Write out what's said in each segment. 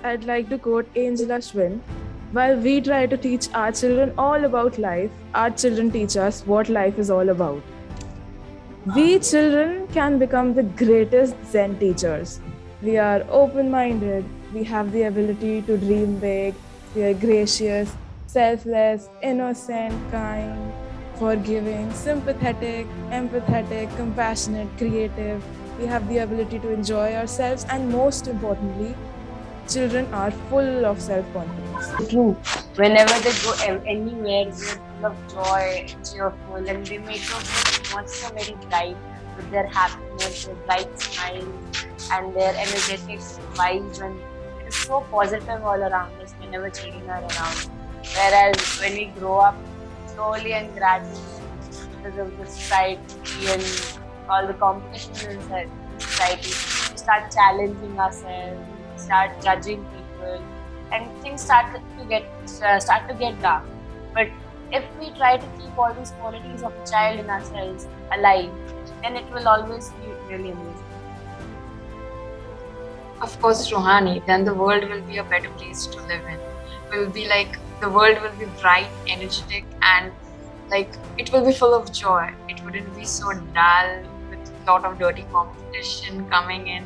I'd like to quote Angela Schwinn. While we try to teach our children all about life, our children teach us what life is all about. We children can become the greatest Zen teachers. We are open minded, we have the ability to dream big, we are gracious, selfless, innocent, kind, forgiving, sympathetic, empathetic, compassionate, creative. We have the ability to enjoy ourselves, and most importantly, children are full of self confidence. True. Whenever they go anywhere, they're full of joy, cheerful, and they make your atmosphere very bright with their happiness, their bright smiles, and their energetic vibes. And it is so positive all around us whenever children are around. Whereas when we grow up, slowly and gradually, because of the society and all the competition inside society, we start challenging ourselves, we start judging people, and things start to get dark. But if we try to keep all these qualities of a child in ourselves alive, then it will always be really amazing. Of course, Rohani, then the world will be a better place to live in. Will be like the world will be bright, energetic, and like it will be full of joy. It wouldn't be so dull with a lot of dirty competition coming in,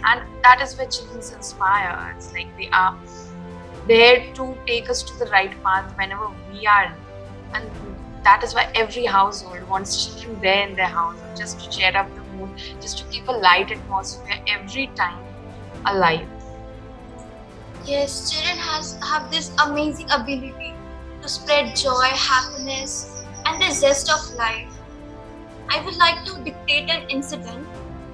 and that is where children inspire us. Like they are there to take us to the right path whenever we are, and that is why every household wants children there in their house, just to cheer up the mood, just to keep a light atmosphere every time alive. Yes, children have this amazing ability to spread joy, happiness, and the zest of life. I would like to dictate an incident.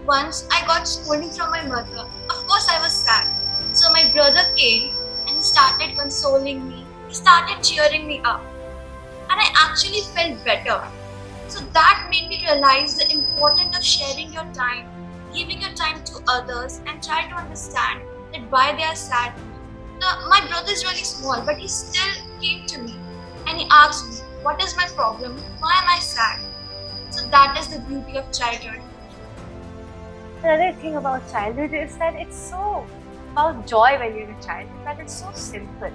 Once I got scolding from my mother. Of course, I was sad. So my brother came and he started consoling me. He started cheering me up. And I actually felt better. So that made me realize the importance of sharing your time, giving your time to others, and try to understand that why they are sad. My brother is really small, but he still came to me and he asked me, what is my problem? Why am I sad? So that is the beauty of childhood. Another thing about childhood is that it's so about joy when you're a child, that it's so simple.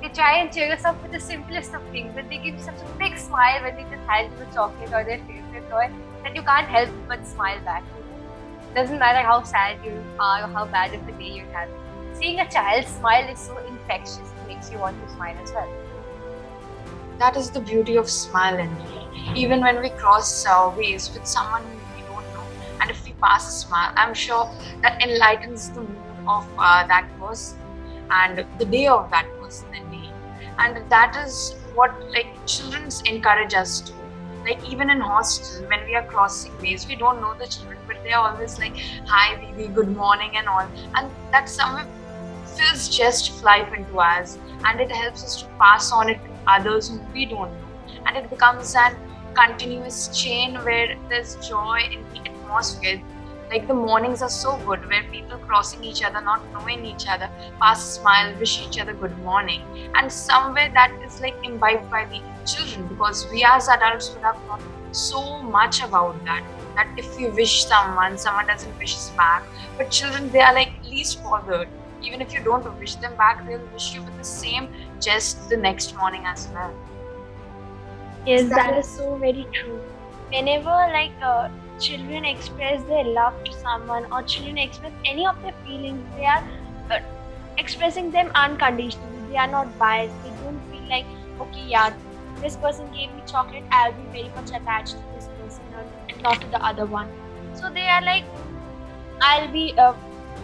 They try and cheer us up with the simplest of things, but they give you such a big smile when they just hand you a chocolate or their favorite toy that you can't help but smile back. Doesn't matter how sad you are or how bad of a day you're having. Seeing a child smile is so infectious, it makes you want to smile as well. That is the beauty of smile, and even when we cross ways with someone we don't know, and if we pass a smile, I'm sure that enlightens the mood of that person and the day of that person indeed. And that is what like children encourage us to. Like even in hostel, when we are crossing ways, we don't know the children, but they are always like, "Hi, Didi, good morning," and all, and that somewhere fills just life into us, and it helps us to pass on it to others whom we don't know, and it becomes an continuous chain where there's joy in the atmosphere. Like the mornings are so good where people crossing each other, not knowing each other, pass a smile, wish each other good morning, and somewhere that is like imbibed by the children, because we as adults would have thought so much about that if we wish someone doesn't wish us back, but children, they are like least bothered. Even if you don't wish them back, they'll wish you with the same jest the next morning as well. Yes, that is so very true. Whenever children express their love to someone or children express any of their feelings, they are expressing them unconditionally. They are not biased. They don't feel like, okay, yeah, this person gave me chocolate, I'll be very much attached to this person and not to the other one. So they are like,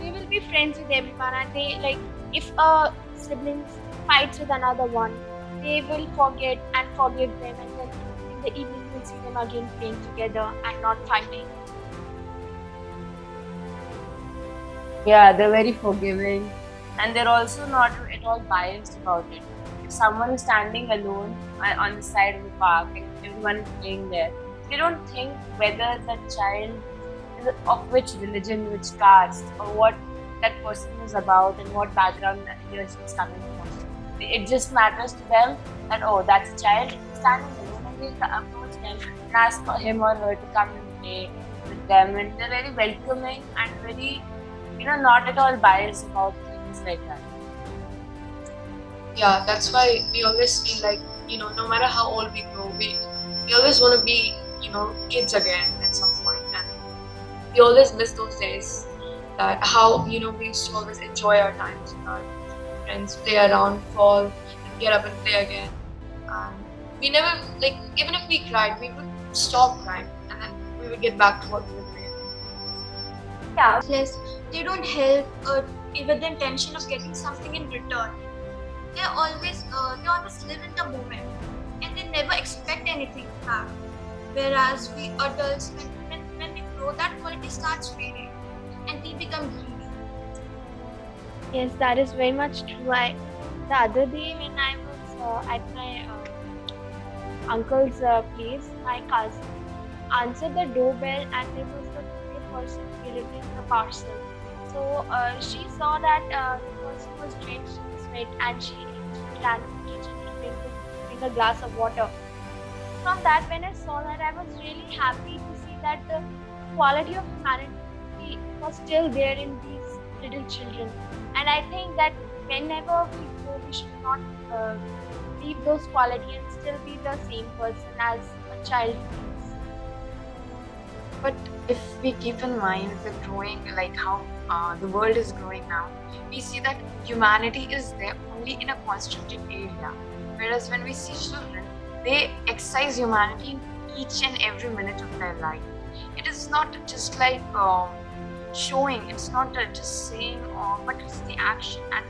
we will be friends with everyone, and they like, if a sibling fights with another one, they will forget and forgive them, and then in the evening we'll see them again playing together and not fighting. Yeah, they're very forgiving, and they're also not at all biased about it. If someone is standing alone on the side of the park and everyone is playing there, they don't think whether that child is of which religion, which caste, or what that person is about and what background he or she is coming from. It just matters to them that, oh, that's a child standing alone, and they'll approach them and ask for him or her to come and play with them, and they're very welcoming and very, not at all biased about things like that. Yeah, that's why we always feel like, no matter how old we grow, we always want to be, kids again at some point. And we always miss those days, that how, we used to always enjoy our times with our friends, play around, fall, and get up and play again. And we never, like, even if we cried, we would stop crying and then we would get back to what we were doing. Yeah, Plus, they don't help with the intention of getting something in return. They always live in the moment, and they never expect anything back. Whereas we adults, when we grow, that quality starts fading, and we become greedy. Yes, that is very much true. The other day when I was at my uncle's place, my cousin answered the doorbell and there was the person delivering the parcel. So she saw that the person was drenched in sweat and she ran to the kitchen to bring a glass of water. From that, when I saw that, I was really happy to see that the quality of humanity was still there in these little children. And I think that whenever we grow, we should not leave those qualities and still be the same person as a child is. But if we keep in mind the growing, like how the world is growing now, we see that humanity is there only in a constricted area. Whereas when we see children, they exercise humanity in each and every minute of their life. It is not just like showing, it's not just saying, but it's the action. And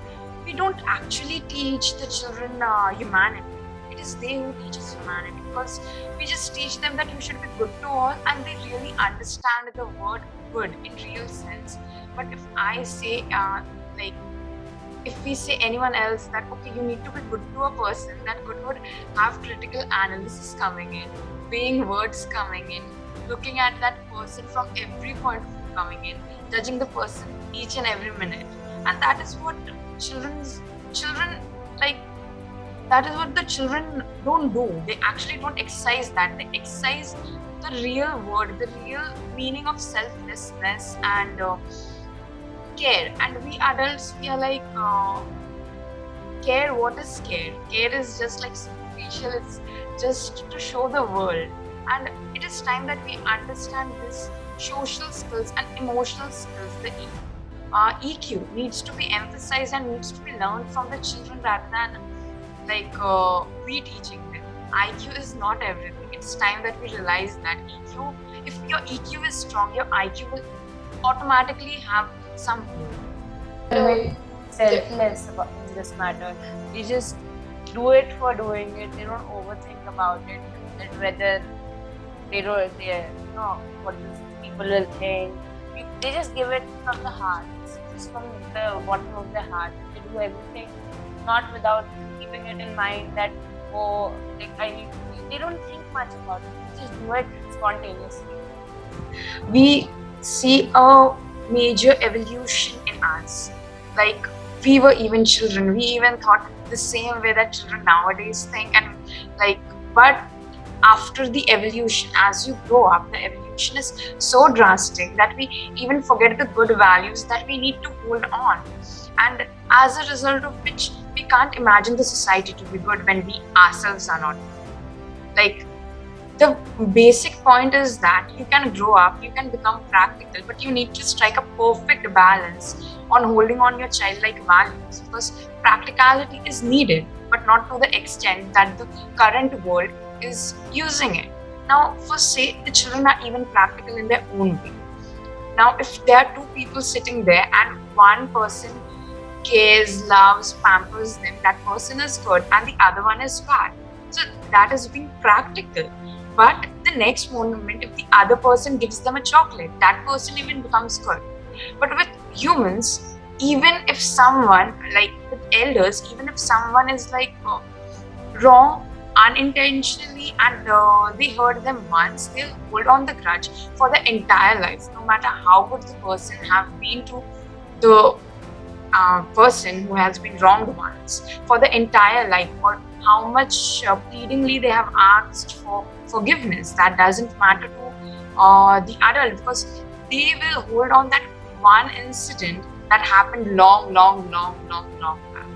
we don't actually teach the children humanity. It is they who teach us humanity, because we just teach them that you should be good to all, and they really understand the word good in real sense. But if I say, like, if we say anyone else that okay, you need to be good to a person, that good would have critical analysis coming in, weighing words coming in, looking at that person from every point of view coming in, judging the person each and every minute. And that is what children like that is what the children don't do. They actually don't exercise that. They exercise the real word, the real meaning of selflessness and care. And we adults, we are like, care, what is care? Care is just like superficial, it's just to show the world. And it is time that we understand this social skills and emotional skills. The EQ needs to be emphasized and needs to be learned from the children rather than like we teaching them. IQ is not everything. It's time that we realize that EQ, if your EQ is strong, your IQ will automatically have some very selfless about in this matter. They just do it for doing it. They don't overthink about it. That whether they what people will think. They just give it from the heart. It's just from the bottom of their heart. They do everything not without keeping it in mind that like I need to. They don't think much about it. They just do it spontaneously. we see a major evolution in us. Like, we were even children, we even thought the same way that children nowadays think, and like, but after the evolution, as you grow up, the evolution is so drastic that we even forget the good values that we need to hold on. And as a result of which, we can't imagine the society to be good when we ourselves are not. Like, the basic point is that you can grow up, you can become practical, but you need to strike a perfect balance on holding on your childlike values, because practicality is needed, but not to the extent that the current world is using it. Now, for say, the children are even practical in their own way. Now, if there are two people sitting there and one person cares, loves, pampers them, that person is good and the other one is bad. So that is being practical. But the next moment, if the other person gives them a chocolate, that person even becomes good. But with humans, even if someone, like with elders, even if someone is like wrong unintentionally and they hurt them once, they'll hold on the grudge for the entire life, no matter how good the person have been to the person who has been wronged once, for the entire life, or how much pleadingly they have asked for forgiveness. That doesn't matter to the adult, because they will hold on that one incident that happened long back.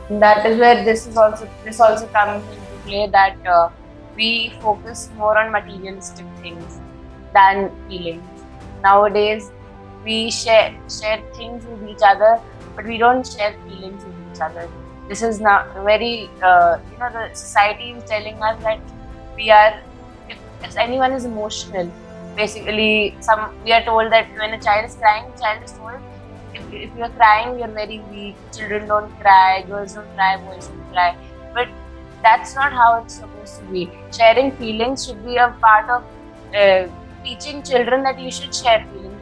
That is where this also comes into play, that we focus more on materialistic things than feelings. Nowadays, we share things with each other, but we don't share feelings with each other. This is now very the society is telling us that we are if anyone is emotional, basically we are told that when a child is crying, child is told if you're crying, you're very weak. Children don't cry, girls don't cry, boys don't cry. But that's not how it's supposed to be. Sharing feelings should be a part of teaching children that you should share feelings.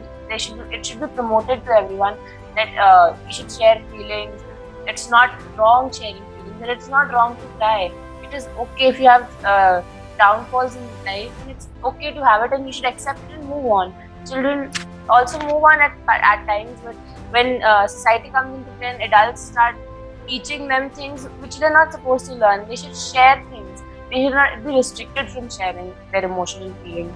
It should be promoted to everyone that you should share feelings. It's not wrong sharing feelings, and it's not wrong to cry. It is okay if you have downfalls in life, and it's okay to have it, and you should accept it and move on. Children also move on at times, but when society comes into play and adults start teaching them things which they're not supposed to learn, they should share things. They should not be restricted from sharing their emotional feelings.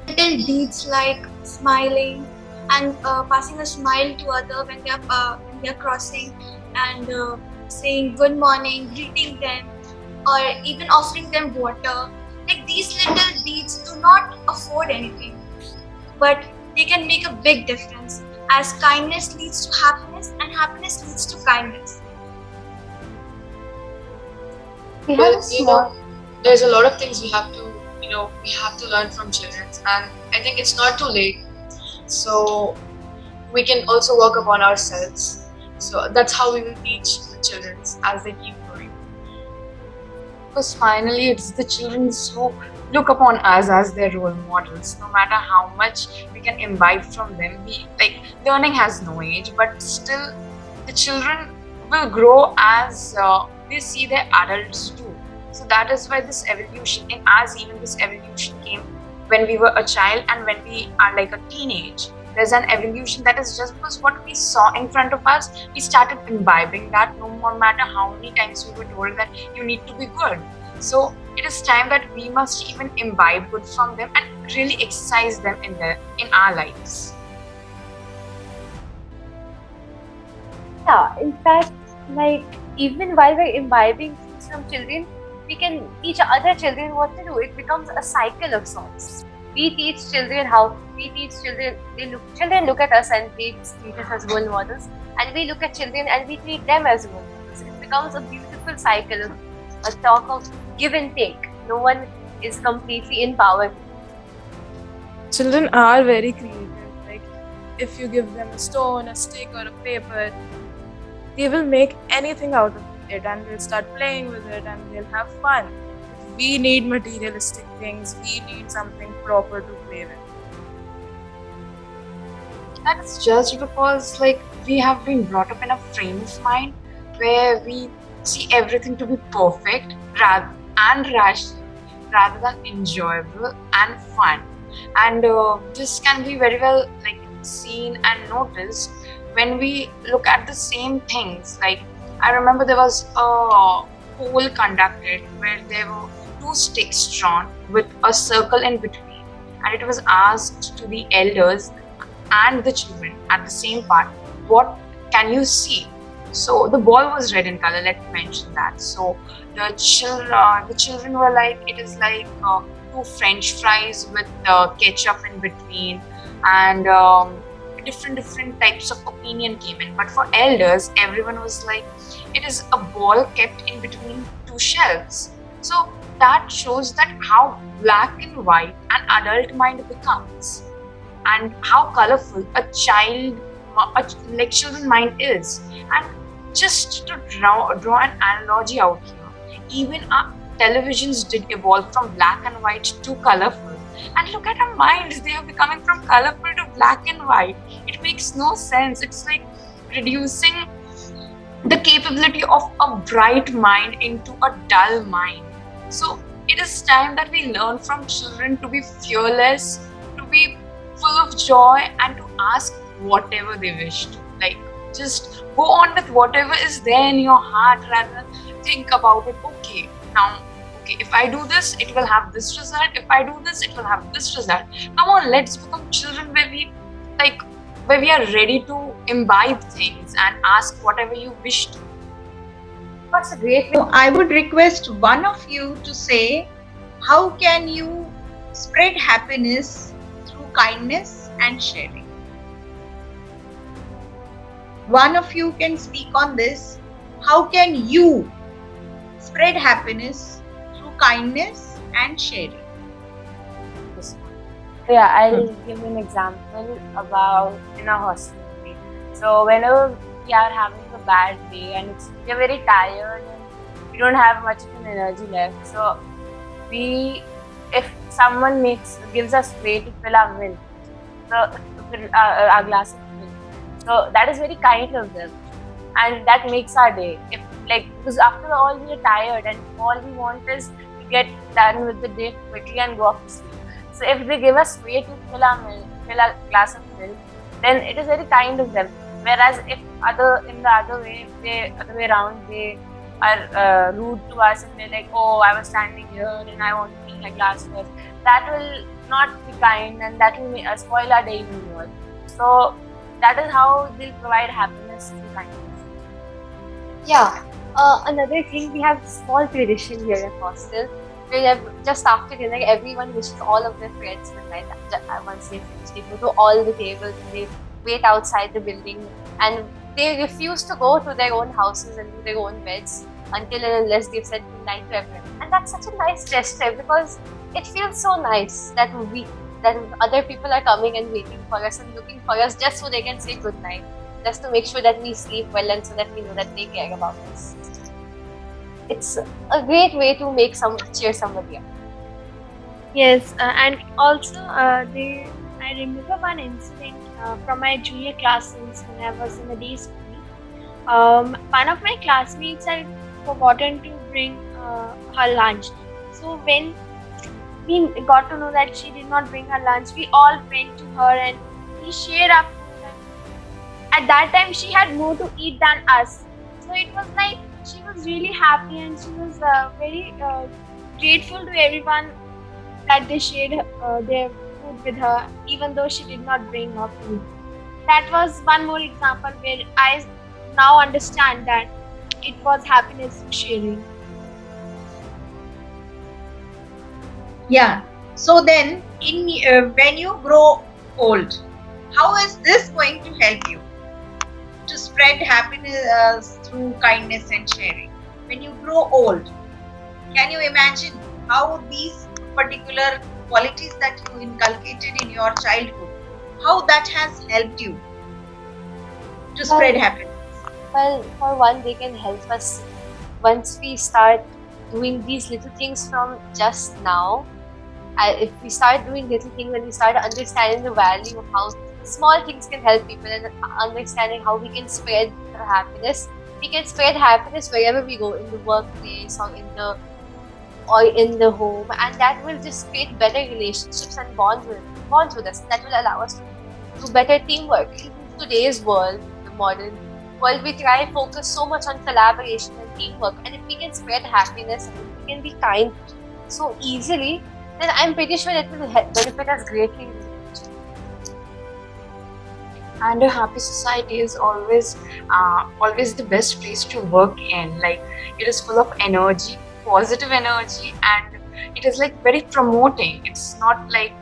Little deeds like smiling and passing a smile to other when they are crossing, and saying good morning, greeting them, or even offering them water. Like these little deeds do not afford anything, but they can make a big difference, as kindness leads to happiness and happiness leads to kindness. We have Well, a small. there's a lot of things we have to learn from children, and I think it's not too late. So we can also work upon ourselves. So that's how we will teach the children as they keep growing. Because finally, it's the children who look upon us as their role models. No matter how much we can imbibe from them, learning has no age, but still, the children will grow as they see their adults do. So that is why this evolution in us, even this evolution came when we were a child and when we are like a teenage. There's an evolution that is just because what we saw in front of us, we started imbibing that, no more matter how many times we were told that you need to be good. So it is time that we must even imbibe good from them and really exercise them in our lives. Yeah, in fact, like even while we're imbibing things from children, we can teach other children what to do. It becomes a cycle of sorts. We teach children children look at us and they treat us as role models, and we look at children and we treat them as role models. It becomes a beautiful cycle of a talk of give and take. No one is completely in power. Children are very creative. Like, if you give them a stone, a stick, or a paper, they will make anything out of it, and they'll start playing with it and they'll have fun. We need materialistic things, we need something proper to play with. That's just because we have been brought up in a frame of mind where we see everything to be perfect and rational rather than enjoyable and fun. And this can be very well seen and noticed when we look at the same things. I remember there was a poll conducted where there were two sticks drawn with a circle in between, and it was asked to the elders and the children at the same part, what can you see? So the ball was red in color, let's mention that. So the children were like, it is like two French fries with ketchup in between, and different types of opinion came in. But for elders, everyone was like, it is a ball kept in between two shelves. So that shows that how black and white an adult mind becomes, and how colorful a children mind is. And just to draw an analogy out here, even our televisions did evolve from black and white to colorful. And look at our minds, they are becoming from colorful to black and white. It makes no sense. It's like reducing the capability of a bright mind into a dull mind. So it is time that we learn from children to be fearless, to be full of joy, and to ask whatever they wish to. Just go on with whatever is there in your heart rather than think about it. Okay, if I do this, it will have this result. If I do this, it will have this result. Come on, let's become children where we are ready to imbibe things and ask whatever you wish to. That's a great way. So I would request one of you to say, how can you spread happiness through kindness and sharing? One of you can speak on this. How can you spread happiness through kindness and sharing? This one. So yeah, I'll give an example about in a hostel. So whenever we are having a bad day and we're very tired and we don't have much of an energy left, so if someone gives us way to fill our milk, so to fill our glass of milk, so that is very kind of them, and that makes our day. Because after all we are tired and all we want is to get done with the day quickly and go off to sleep. So if they give us way to fill our glass of milk, then it is very kind of them. Whereas if other way around, they are rude to us and they're like, oh, I was standing here and I want to fill my glass first. That will not be kind, and that will spoil our day even more. So that is how they'll provide happiness through kindness. Yeah. Another thing, we have small tradition here at hostel. We have just after dinner, everyone wishes all of their friends good night. Once they finish, they go to all the tables and they wait outside the building, and they refuse to go to their own houses and to their own beds until and unless they've said good night to everyone. And that's such a nice gesture because it feels so nice that other people are coming and waiting for us and looking for us just so they can say good night, just to make sure that we sleep well and so that we know that they care about us. It's a great way to cheer somebody up. Yes, and also I remember one incident from my junior classes when I was in the day school. One of my classmates had forgotten to bring her lunch. So when we got to know that she did not bring her lunch, we all went to her and we shared our food. At that time, she had more to eat than us. So it was like she was really happy and she was very grateful to everyone that they shared their food with her, even though she did not bring her food. That was one more example where I now understand that it was happiness sharing. Yeah. So then, when you grow old, how is this going to help you to spread happiness through kindness and sharing? When you grow old, can you imagine how these particular qualities that you inculcated in your childhood, how that has helped you to spread happiness? Well, for one, they can help us once we start doing these little things from just now. If we start doing little things and we start understanding the value of how small things can help people and understanding how we can spread happiness, we can spread happiness wherever we go, in the workplace or in the home, and that will just create better relationships and bonds with us. That will allow us to do better teamwork. In today's world, the modern world, we try and focus so much on collaboration and teamwork, and if we can spread happiness and if we can be kind so easily, then I'm pretty sure it will benefit us greatly in the future. And a happy society is always the best place to work in. Like, it is full of energy, positive energy, and it is like very promoting. It's not like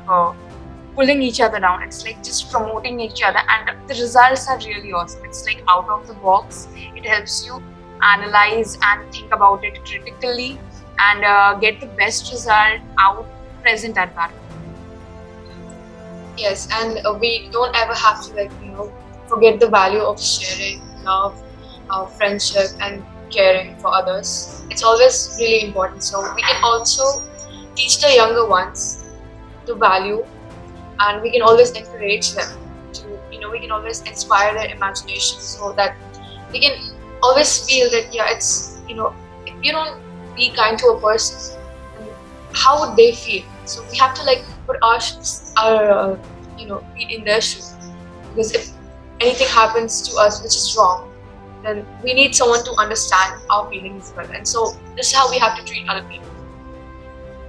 pulling each other down. It's like just promoting each other, and the results are really awesome. It's like out of the box. It helps you analyze and think about it critically and get the best result out present at that moment. Yes, and we don't ever have to forget the value of sharing, love, friendship, and caring for others. It's always really important. So we can also teach the younger ones the value, and we can always encourage them to, we can always inspire their imagination so that they can always feel that, it's, if you don't be kind to a person, how would they feel? So we have to put our feet in their shoes, because if anything happens to us which is wrong, then we need someone to understand our feelings as well. And so this is how we have to treat other people.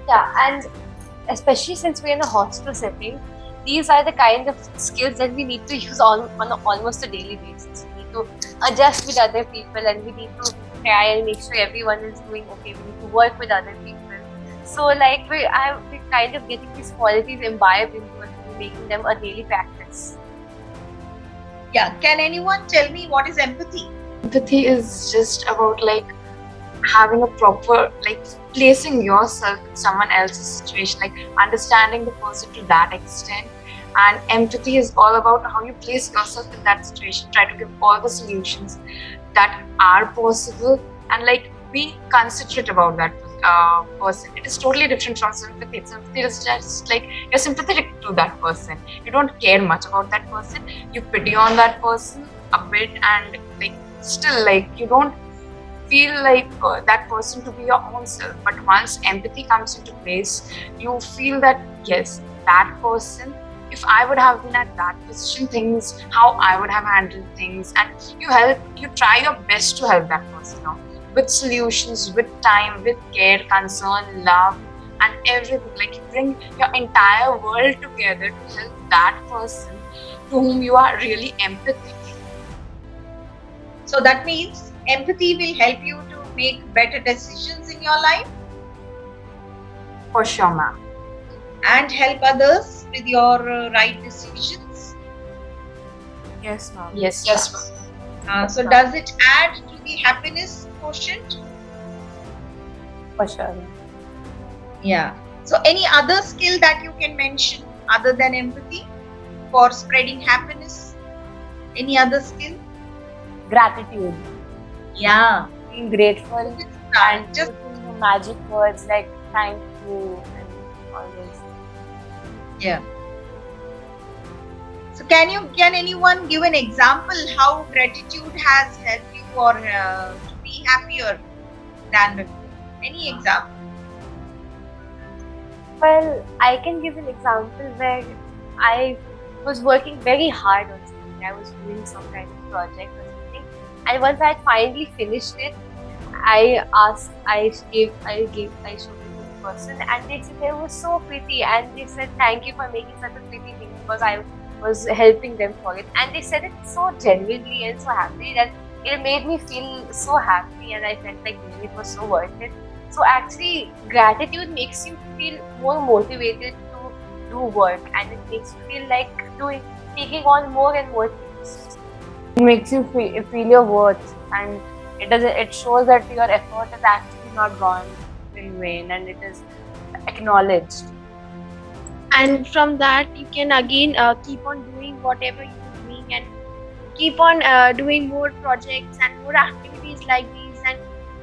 Yeah, and especially since we're in a hostel setting, these are the kind of skills that we need to use on almost a daily basis. We need to adjust with other people, and we need to try and make sure everyone is doing okay. We need to work with other people. So like we're kind of getting these qualities imbibed into us and making them a daily practice. Yeah, can anyone tell me what is empathy? Empathy is just about like having a proper, like placing yourself in someone else's situation, like understanding the person to that extent. And empathy is all about how you place yourself in that situation, try to give all the solutions that are possible, and like be considerate about that person. It is totally different from sympathy. Sympathy is just like you're sympathetic to that person. You don't care much about that person. You pity on that person a bit, and like still like you don't feel like that person to be your own self. But once empathy comes into place, you feel that yes, that person, if I would have been at that position, things how I would have handled things, and you try your best to help that person out with solutions, with time, with care, concern, love, and everything. Like you bring your entire world together to help that person to whom you are really empathic. So that means empathy will help you to make better decisions in your life For sure, ma'am. and help others with your right decisions. Yes, ma'am. Yes, Yes, ma'am. ma'am. So does it add to the happiness quotient? For sure. Yeah. So any other skill that you can mention other than empathy for spreading happiness? Any other skill? Gratitude. Yeah. Being grateful and Just using the magic words like thank you and all this. yeah. So can anyone give an example how gratitude has helped you or to be happier than before? Any example? Well, I can give an example where I was working very hard on something. I was doing some kind of project or something, and once I had finally finished it, I showed it to the person, and they said it was so pretty, and they said thank you for making such a pretty thing because I was helping them for it, and they said it so genuinely and so happily that it made me feel so happy, and I felt like really it was so worth it. So actually, gratitude makes you feel more motivated to do work, and it makes you feel like taking on more and more things. It makes you feel your worth, and it shows that your effort is actually not gone in vain, and it is acknowledged. And from that you can again keep on doing whatever you're doing and keep on doing more projects and more activities like these. And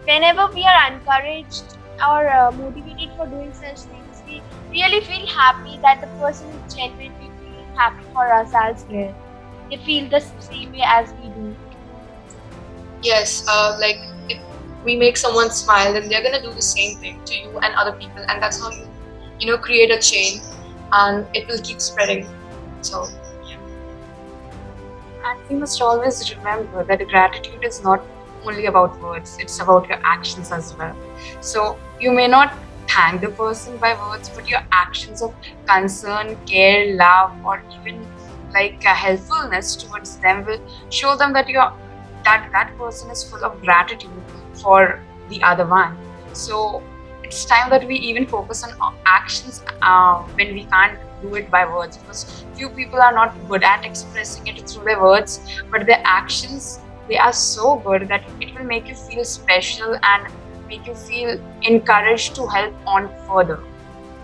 whenever we are encouraged or motivated for doing such things, we really feel happy that the person is genuinely feeling happy for us as well. They feel the same way as we do. Yes, like if we make someone smile, then they're gonna do the same thing to you and other people, and that's how you create a chain, and it will keep spreading. So, yeah. And we must always remember that gratitude is not only about words; it's about your actions as well. So you may not thank the person by words, but your actions of concern, care, love, or even like helpfulness towards them will show them that that person is full of gratitude for the other one. So it's time that we even focus on actions when we can't do it by words, because few people are not good at expressing it through their words, but their actions, they are so good that it will make you feel special and make you feel encouraged to help on further.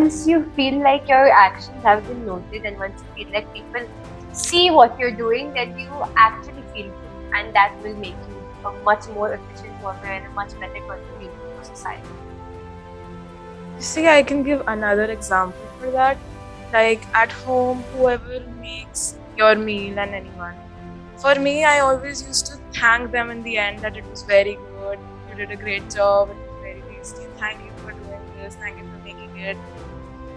Once you feel like your actions have been noted, and once you feel like people see what you're doing, then you actually feel good, and that will make you a much more efficient worker and a much better contributor to society. See, I can give another example for that. Like at home, whoever makes your meal and anyone. For me, I always used to thank them in the end that it was very good, you did a great job, it was very tasty, thank you for doing this, thank you for making it.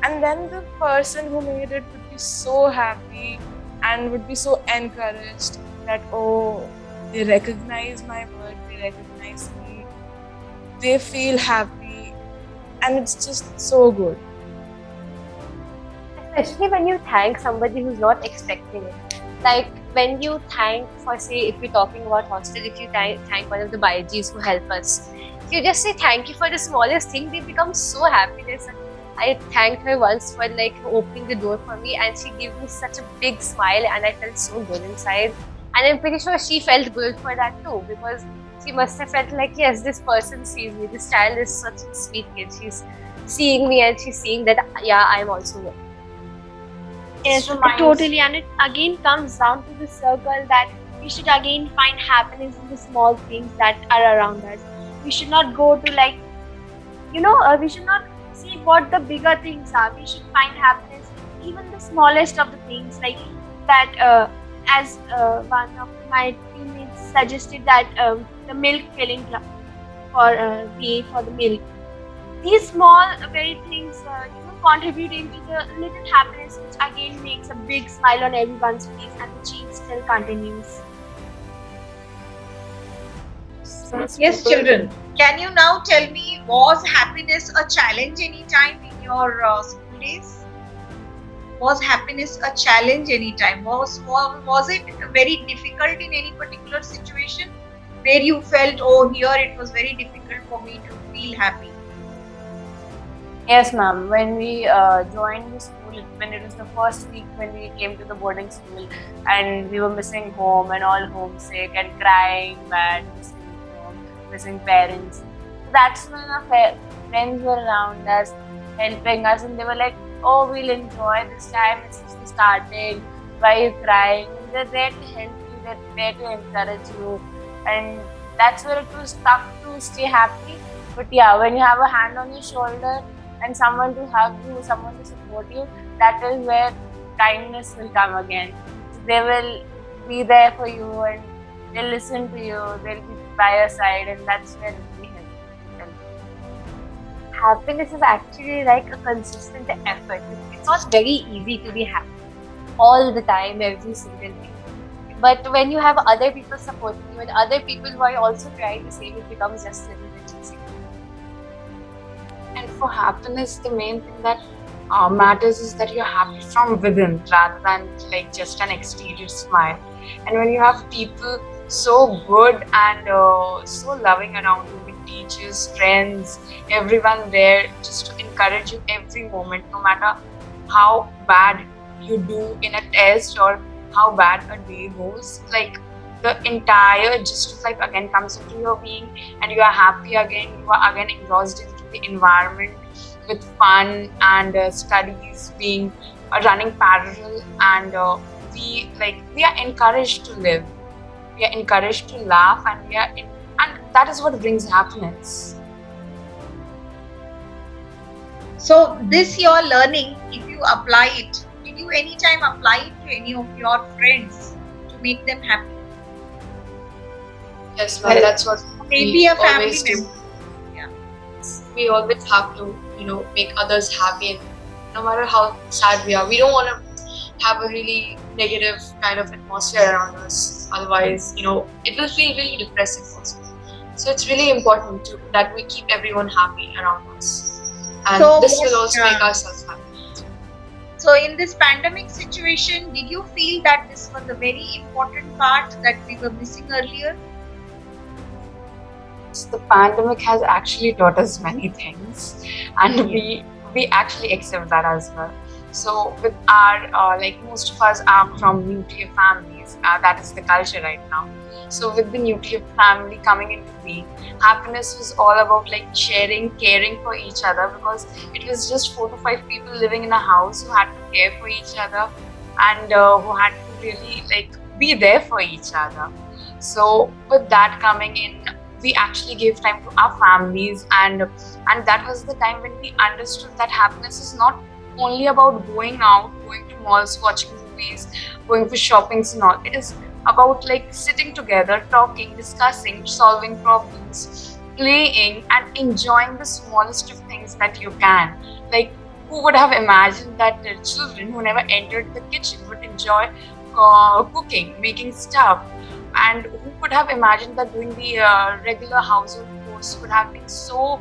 And then the person who made it would be so happy and would be so encouraged that, oh, they recognize my work, they recognize me, they feel happy, and it's just so good. Especially when you thank somebody who's not expecting it. Like when you thank for, say, if we're talking about hostel, if you thank one of the Baijis who help us, if you just say thank you for the smallest thing, they become so happy. I thanked her once for like opening the door for me, and she gave me such a big smile, and I felt so good inside. And I'm pretty sure she felt good for that too, because she must have felt like, yes, this person sees me. This child is such a sweet kid. She's seeing me and she's seeing that, yeah, I'm also here. Yes, totally. And it again comes down to the circle that we should again find happiness in the small things that are around us. We should not go to like, we should not see what the bigger things are. We should find happiness in even the smallest of the things, like that. As one of my teammates suggested, that the milk filling for the milk. These small very things contributing to the little happiness, which again makes a big smile on everyone's face, and the change still continues. Yes, children. Can you now tell me, was happiness a challenge any time in your school days? Was happiness a challenge any time? Was it very difficult in any particular situation where you felt, oh, here it was very difficult for me to feel happy? Yes, ma'am. When we joined the school, when it was the first week when we came to the boarding school, and we were missing home and all homesick and crying bad, missing home, missing parents. That's when our friends were around us, helping us, and they were like, oh, we'll enjoy this time, it's just starting, why are you crying? They're there to help you, they're there to encourage you, and that's where it was tough to stay happy. But yeah, when you have a hand on your shoulder and someone to hug you, someone to support you, that is where kindness will come again. They will be there for you and they'll listen to you, they'll be by your side, and that's where it will help. Happiness is actually like a consistent effort. It's not very easy to be happy all the time, every single day. But when you have other people supporting you and other people who are also trying the same, it becomes just a little bit easier. And for happiness, the main thing that matters is that you're happy from within rather than like just an exterior smile. And when you have people so good and so loving around you, with teachers, friends, everyone there just to encourage you every moment, no matter how bad you do in a test or how bad a day goes, like the entire just like again comes into your being, and you are happy again, you are again engrossed into the environment with fun and studies being running parallel, and we are encouraged to live, we are encouraged to laugh, and that is what brings happiness. So this your learning, if you apply it, did you anytime apply it to any of your friends to make them happy? Yes, well, that's what Maybe we a family always do. member. Yeah. We always have to, make others happy, and no matter how sad we are, we don't want to have a really negative kind of atmosphere around us. Otherwise, it will feel really depressing also. So it's really important that we keep everyone happy around us, and So this what- will also make ourselves happy. So in this pandemic situation, did you feel that this was a very important part that we were missing earlier? The pandemic has actually taught us many things, and we actually accept that as well. So with our most of us are from nuclear families, that is the culture right now. So with the nuclear family coming into being, happiness was all about like sharing, caring for each other, because it was just 4 to 5 people living in a house who had to care for each other, and who had to really be there for each other. So with that coming in, we actually gave time to our families, and that was the time when we understood that happiness is not only about going out, going to malls, watching movies, going for shoppings and all. It is about sitting together, talking, discussing, solving problems, playing, and enjoying the smallest of things that you can. Who would have imagined that the children who never entered the kitchen would enjoy cooking, making stuff? And who could have imagined that doing the regular household chores would have been so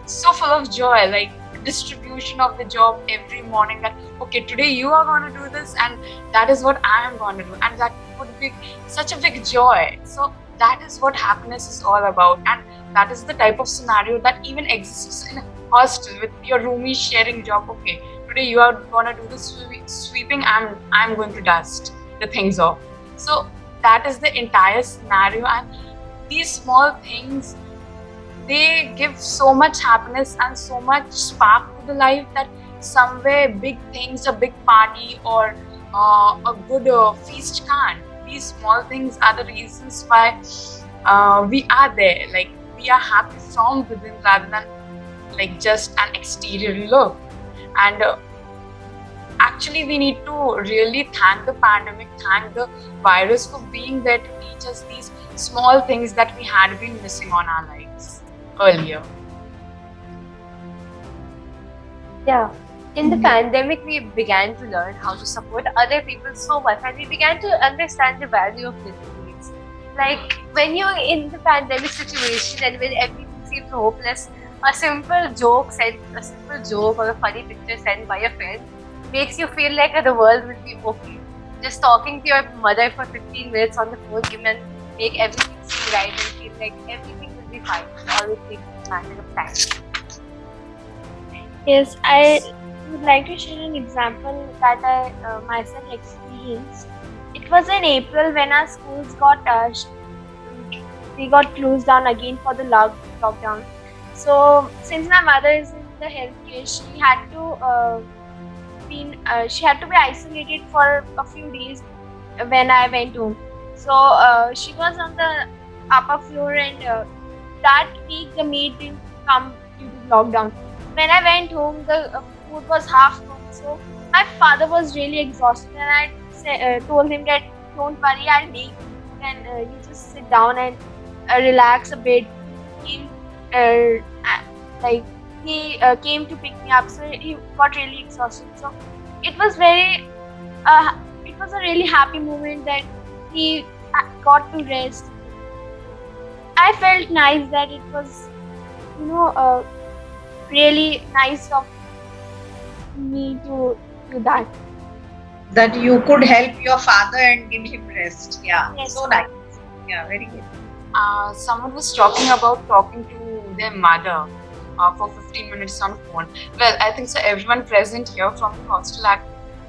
so full of joy? distribution of the job every morning, that okay, today you are going to do this and that is what I am going to do, and that would be such a big joy. So that is what happiness is all about, and that is the type of scenario that even exists in a hostel with your roomies sharing job. Okay, today you are going to do the sweeping, I'm going to dust the things off. So that is the entire scenario, and these small things, they give so much happiness and so much spark to the life that somewhere big things, a big party or a good feast can't. These small things are the reasons why we are there. Like, we are happy from within rather than like just an exterior look. And actually, we need to really thank the pandemic, thank the virus for being there to teach us these small things that we had been missing on our lives earlier. Yeah. In the pandemic, we began to learn how to support other people so much, and we began to understand the value of little things. Like, when you're in the pandemic situation and when everything seems hopeless, a simple joke or a funny picture sent by a friend makes you feel like the world will be okay. Just talking to your mother for 15 minutes on the phone can make everything seem right and feel like everything will be fine. It always takes a matter of time. Yes, I would like to share an example that I myself experienced. It was in April when our schools got closed down again for the lockdown. So since my mother is in the healthcare, she had to be isolated for a few days when I went home. So she was on the upper floor, and that week the maid didn't come due to lockdown. When I went home, the food was half cooked. So my father was really exhausted, and I told him that don't worry, I'll make food, and you just sit down and relax a bit. He came to pick me up, so he got really exhausted. So it was a really happy moment that he got to rest. I felt nice that it was, really nice of me to do that. That you could help your father and give him rest. Yeah, Yes. so nice. Yeah, very good. Someone was talking about talking to their mother for 15 minutes on phone. Well, I think so everyone present here from the hostel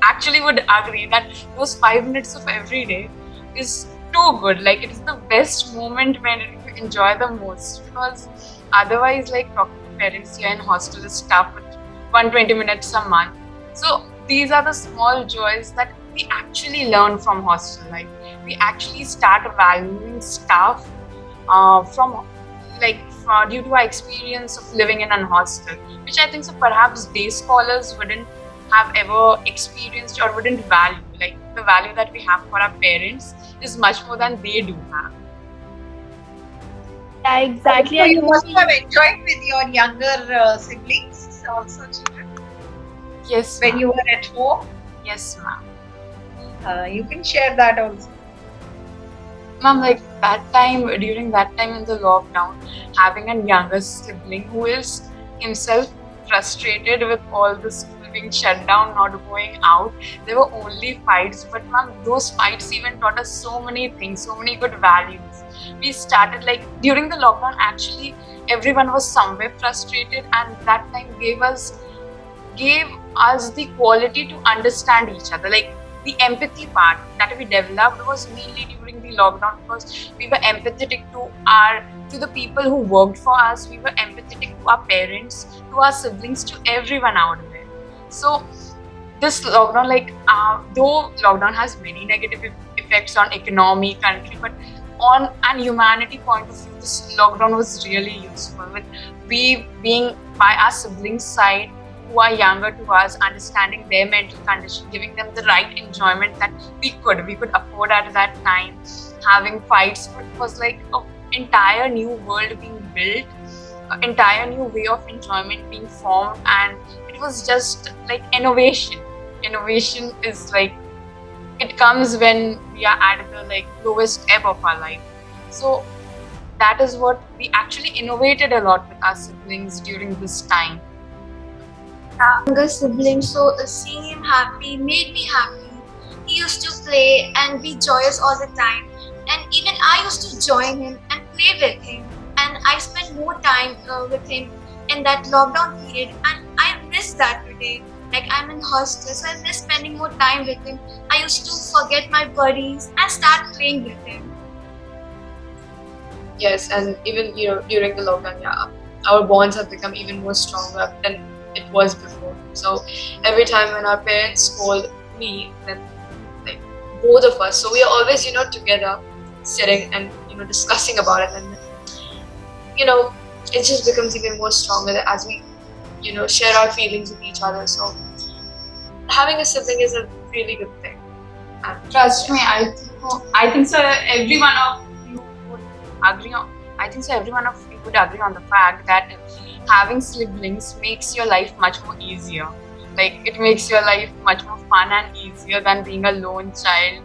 actually would agree that those 5 minutes of every day is too good. Like, it is the best moment when you enjoy the most, because otherwise, like, talking to parents here in hostel is tough with 120 minutes a month. So these are the small joys that we actually learn from hostel life. We actually start valuing stuff due to our experience of living in an hostel, which I think so perhaps day scholars wouldn't have ever experienced or wouldn't value. Like, the value that we have for our parents is much more than they do have. Yeah, exactly. So I you must totally- have enjoyed with your younger siblings, also children, Yes, when ma'am. you were at home. Yes, ma'am. You can share that also. Ma'am, like during that time in the lockdown, having a younger sibling who is himself frustrated with all the school being shut down, not going out, there were only fights. But ma'am, those fights even taught us so many things, so many good values. We started, like, during the lockdown, actually, everyone was somewhere frustrated, and that time gave us the quality to understand each other. Like, the empathy part that we developed was mainly during the lockdown, because we were empathetic to the people who worked for us. We were empathetic to our parents, to our siblings, to everyone out there. So this lockdown, though lockdown has many negative effects on economy, country, but on an humanity point of view, this lockdown was really useful, with we being by our siblings' side, who are younger to us, understanding their mental condition, giving them the right enjoyment that we could afford at that time. Having fights, it was like an entire new world being built, an entire new way of enjoyment being formed, and it was just like innovation. Innovation is like, it comes when we are at the lowest ebb of our life. So that is what we actually innovated a lot with our siblings during this time. younger sibling, so seeing him happy made me happy. He used to play and be joyous all the time, and even I used to join him and play with him. And I spent more time with him in that lockdown period, and I miss that today. Like I'm in hostel, so I miss spending more time with him. I used to forget my worries and start playing with him. Yes, and even during the lockdown, yeah, our bonds have become even more stronger than it was before. So every time when our parents scold me, then like both of us, so we are always together, sitting and discussing about it, and it just becomes even more stronger as we share our feelings with each other. So having a sibling is a really good thing. And Trust me, I think so. Every one of you would agree on. I think so. Every one of you would agree on the fact that having siblings makes your life much more easier. Like it makes your life much more fun and easier than being a lone child.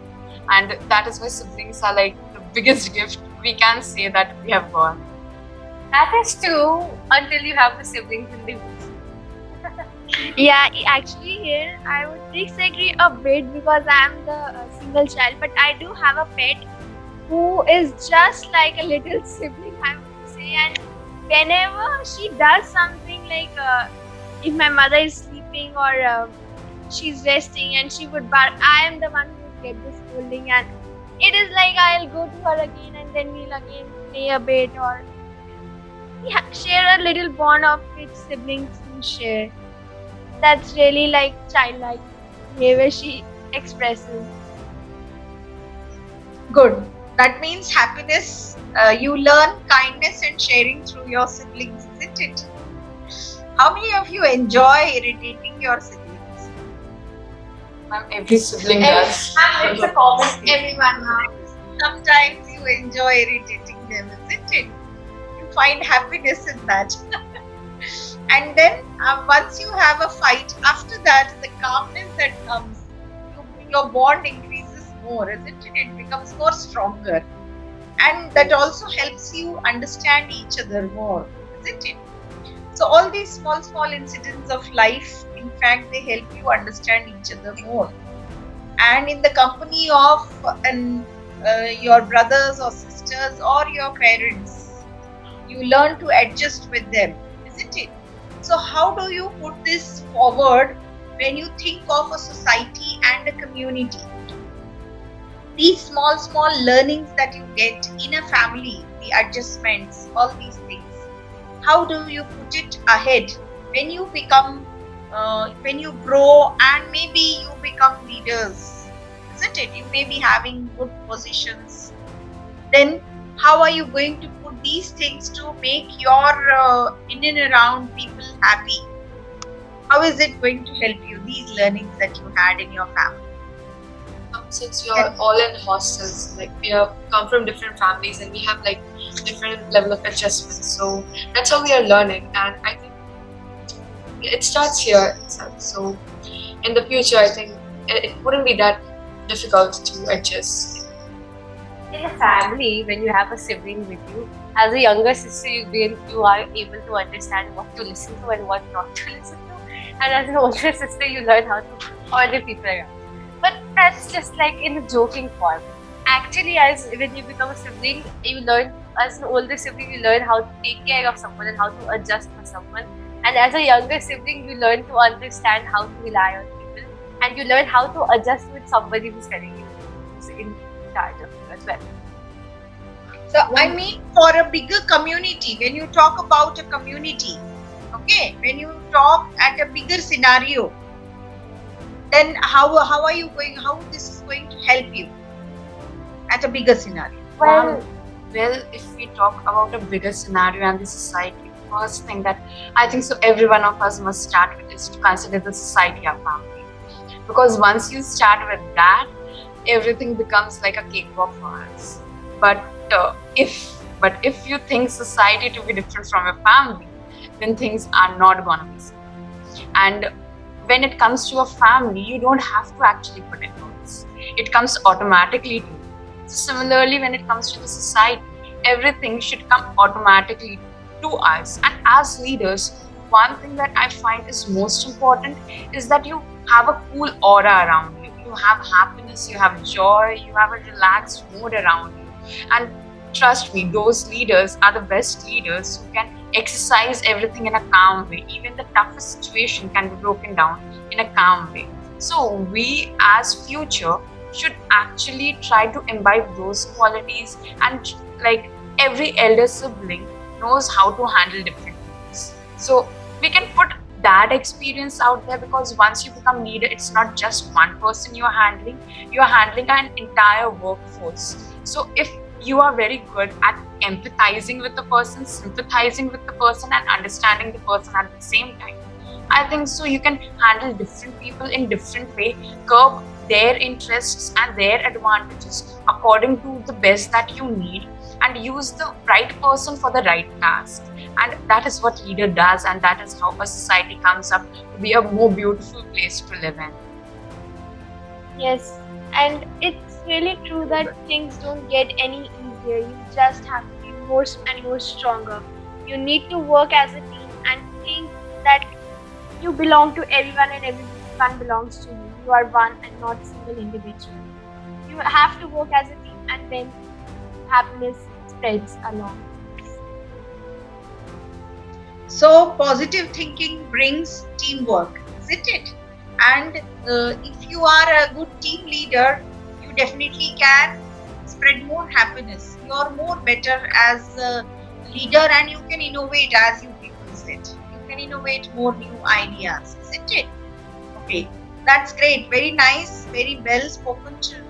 And that is why siblings are like the biggest gift we can say that we have got. That is true until you have the siblings in the house. Yeah, actually here I would disagree a bit because I am the single child, but I do have a pet who is just like a little sibling, I would say. And whenever she does something like if my mother is sleeping or she's resting and she would bark, I am the one who would get the scolding, and it is like I'll go to her again and then we'll again play a bit or share a little bond of which siblings can share. That's really like childlike behavior she expresses. Good. That means happiness. You learn kindness and sharing through your siblings, isn't it? How many of you enjoy irritating your siblings? Ma'am, every sibling does. It's a common everyone now. Sometimes you enjoy irritating them, isn't it? You find happiness in that. And then once you have a fight, after that, the calmness that comes, your bond increases more, isn't it? It becomes more stronger. And that also helps you understand each other more, isn't it? So all these small incidents of life, in fact, they help you understand each other more. And in the company of your brothers or sisters or your parents, you learn to adjust with them, isn't it? So how do you put this forward when you think of a society and a community? These small learnings that you get in a family, the adjustments, all these things, how do you put it ahead when you become, when you grow and maybe you become leaders, isn't it? You may be having good positions. Then how are you going to put these things to make your in and around people happy? How is it going to help you, these learnings that you had in your family? Since we are all in hostels, like we have come from different families and we have like different level of adjustments. So that's how we are learning, and I think it starts here itself. So in the future, I think it wouldn't be that difficult to adjust. In a family, when you have a sibling with you, as a younger sister, you are able to understand what to listen to and what not to listen to. And as an older sister, you learn how to order people around. But that's just like in a joking form. Actually, as when you become a sibling, you learn, as an older sibling, you learn how to take care of someone and how to adjust for someone. And as a younger sibling, you learn to understand how to rely on people, and you learn how to adjust with somebody who's telling you who's in charge of you as well. So I mean, for a bigger community, when you talk about a community, okay, when you talk at a bigger scenario, then how this is going to help you at a bigger scenario? Well, if we talk about a bigger scenario and the society, first thing that I think so every one of us must start with is to consider the society our family. Because once you start with that, everything becomes like a cakewalk for us. But if you think society to be different from your family, then things are not gonna be so. And when it comes to a family, you don't have to actually put in words. It comes automatically to you. So similarly, when it comes to the society, everything should come automatically to us. And as leaders, one thing that I find is most important is that you have a cool aura around you. You have happiness, you have joy, you have a relaxed mood around you. And trust me, those leaders are the best leaders who can exercise everything in a calm way. Even the toughest situation can be broken down in a calm way. So we as future should actually try to imbibe those qualities, and like every elder sibling knows how to handle different things. So we can put that experience out there, because once you become leader, it's not just one person you're handling an entire workforce. So if you are very good at empathizing with the person, sympathizing with the person, and understanding the person at the same time, I think so you can handle different people in different way, curb their interests and their advantages according to the best that you need, and use the right person for the right task. And that is what leader does, and that is how a society comes up to be a more beautiful place to live in. Yes, and it's really true that things don't get any easier. You just have to be more and more stronger. You need to work as a team and think that you belong to everyone and everyone belongs to you. You are one and not single individual. You have to work as a team, and then happiness spreads along. So positive thinking brings teamwork, isn't it? And if you are a good team leader, you definitely can spread more happiness. You are more better as a leader, and you can innovate, as you people said. You can innovate more new ideas, isn't it? Okay, that's great. Very nice, very well spoken, children.